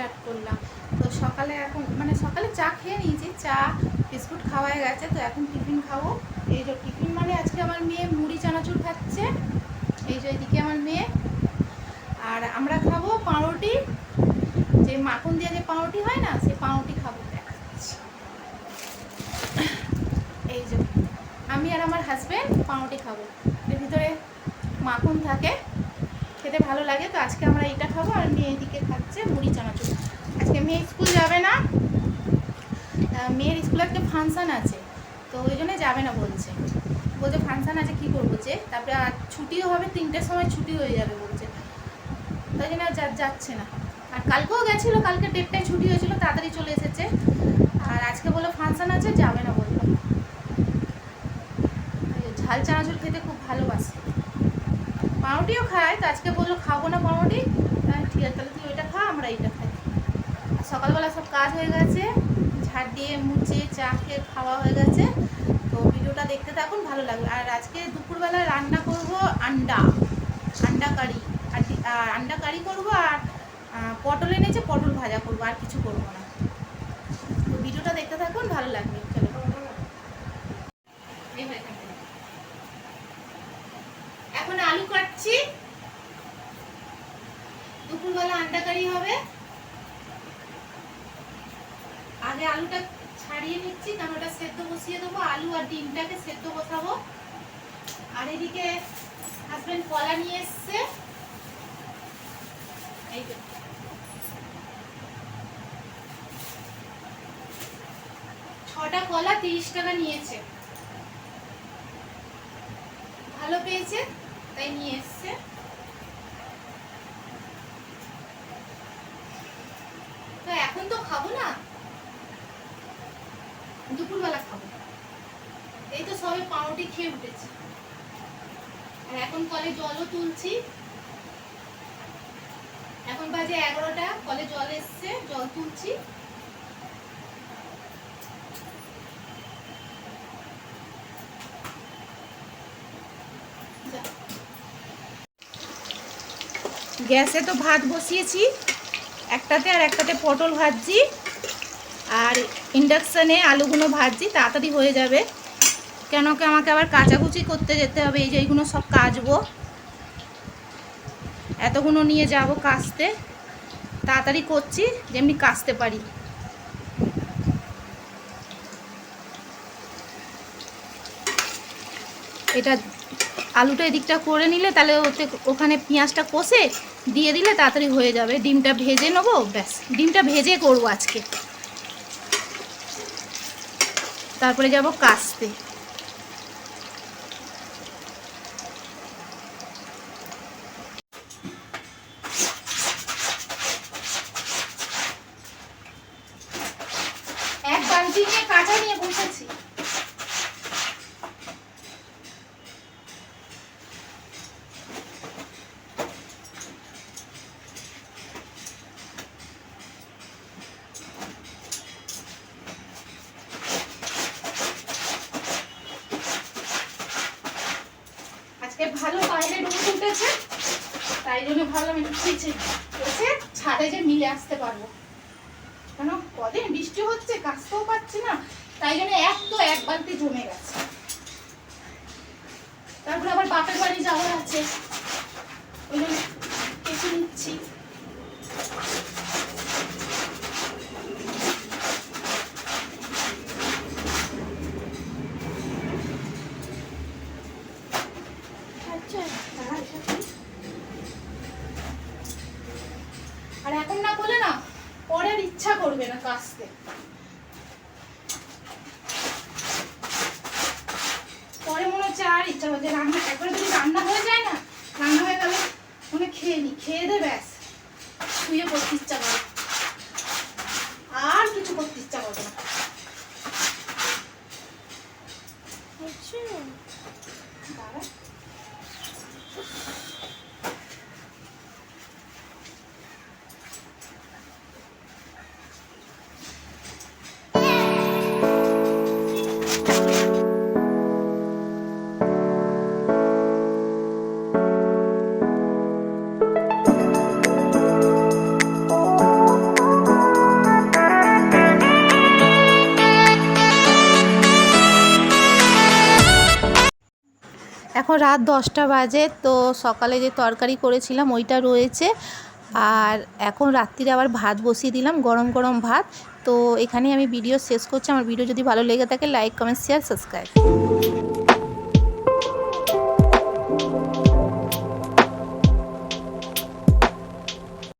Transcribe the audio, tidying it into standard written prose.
Start করলাম। তো সকালে এখন মানে সকালে চা খেয়ে নিয়েছি, চা বিস্কুট খাওয়া হয়ে গেছে। তো এখন টিফিন খাবো। এই যে টিফিন মানে আজকে আমার মেয়ে মুড়ি চানাচুর খাচ্ছে, এই যে এদিকে আমার মেয়ে। আর আমরা খাবো পাউরুটি, যে মাখন দিয়ে যে পাউরুটি হয় না, সেই পাউরুটি খাবো। এই যে আমি আর আমার হাজব্যান্ড পাউরুটি খাবো, এর ভিতরে মাখন থাকে, খেতে ভালো লাগে। তো আজকে আমরা এইটা খাবো, আর মেয়ে এদিকে খাচ্ছে মুড়ি চানাচুর। আজকে মেয়ে স্কুল যাবে না, মেয়ের স্কুলে একটা ফাংশান আছে, তো ওই জন্য যাবে না বলছে। ফাংশান আছে কী করবো, যে তারপরে আর ছুটিও হবে, 3টের সময় ছুটি হয়ে যাবে বলছে, তাই জন্য যাচ্ছে না। আর কালকেও গেছিলো, কালকে 1:30টায় ছুটি হয়েছিল, তাড়াতাড়ি চলে এসেছে। আর আজকে বললো ফাংশান আছে, যাবে না বললো। ঝাল চানাচুর খেতে খুব ভালোবাসে, পাউরুটিও খায়। তো আজকে বললো খাবো না পাউরুটি, ঠিক আছে তাহলে তুই ওইটা খা, আমরা এইটা খাই। আর সকালবেলা সব কাজ হয়ে গেছে, ঝাড় দিয়ে মুছে চা খেয়ে খাওয়া হয়ে গেছে। তো ভিডিওটা দেখতে থাকুন, ভালো লাগবে। আর আজকে দুপুরবেলা রান্না করব আন্ডা কারি, আর আন্ডা কারি করবো। আর পটল এনেছে, পটল ভাজা করবো, আর কিছু করবো না। তো ভিডিওটা দেখতে থাকুন, ভালো লাগবে। চলো এখন আলু কাটছি, দুপুরবেলা আন্ডা কারি হবে। আগে আলুটা ছাড়িয়ে নিচ্ছি, কারণ ওটা সেদ্ধ বসিয়ে দেবো। আলু আর ডিমটাকে সেদ্ধ বসাবো। আর এদিকে হাজবেন্ড কলা নিয়ে এসছে, এই যে 6টা কলা 30 টাকা নিয়েছে, ভালো পেয়েছে তাই নিয়ে এসছে। তো এখন তো খাবো না, দুপুরবেলা খাবো। এই তো সবে পাউরুটি খেয়ে উঠেছি, আর এখন কলে জলও তুলছি। এখন বাজে 11টা, কলে জল এসছে, জল তুলছি। গ্যাসে তো ভাত বসিয়েছি একটাতে, আর একটাতে পটল ভাজছি, আর ইন্ডাকশানে আলুগুলো ভাজছি, তাড়াতাড়ি হয়ে যাবে। কেন কি আমাকে আবার কাচাকুচি করতে যেতে হবে, এই যে এইগুলো সব কাচবো, এতগুলো নিয়ে যাব কাচতে। তাড়াতাড়ি করছি, যেমনি কাচতে পারি। এটা আলুটা এদিকটা করে নিলে তাহলে ওখানে পেঁয়াজটা কষে দিয়ে দিলে তাড়াতাড়ি হয়ে যাবে। ডিমটা ভেজে নেবো, ব্যাস। ডিমটা ভেজে করবো আজকে, তারপরে যাব কাচতে। এক বালতি নিয়ে কাঁচা নিয়ে বসেছি। ভালো বাইরে রোদ উঠেছে, তাই জন্য ভাবলাম একটু ছাদে যে মিলে আসতে পারবো। কেন কদিন বৃষ্টি হচ্ছে, কাচতেও পারছি না, তাই জন্য এক বালতি জমে গেছে। তারপরে আবার বাপের বাড়ি যাওয়ার আছে, ওই জন্য কেচে নিচ্ছি। আর এখন না করলে না পরের ইচ্ছা করবে না কাচতে। পরে মনে হচ্ছে আর ইচ্ছা হচ্ছে রান্না, একবারে যদি রান্না হয়ে যায় না, রান্না হয়ে গেলে মনে খেয়ে দে, ব্যাস শুয়ে পড়তে ইচ্ছা করে, আর কিছু করতে ইচ্ছা করবে না। এখন রাত 10টা বাজে, তো সকালে যে তরকারি করেছিলাম ওইটা রয়েছে। আর এখন রাত্রিরে আবার ভাত বসিয়ে দিলাম, গরম গরম ভাত। তো এখানেই আমি ভিডিও শেষ করছি। আমার ভিডিও যদি ভালো লেগে থাকে লাইক, কমেন্ট, শেয়ার, সাবস্ক্রাইব।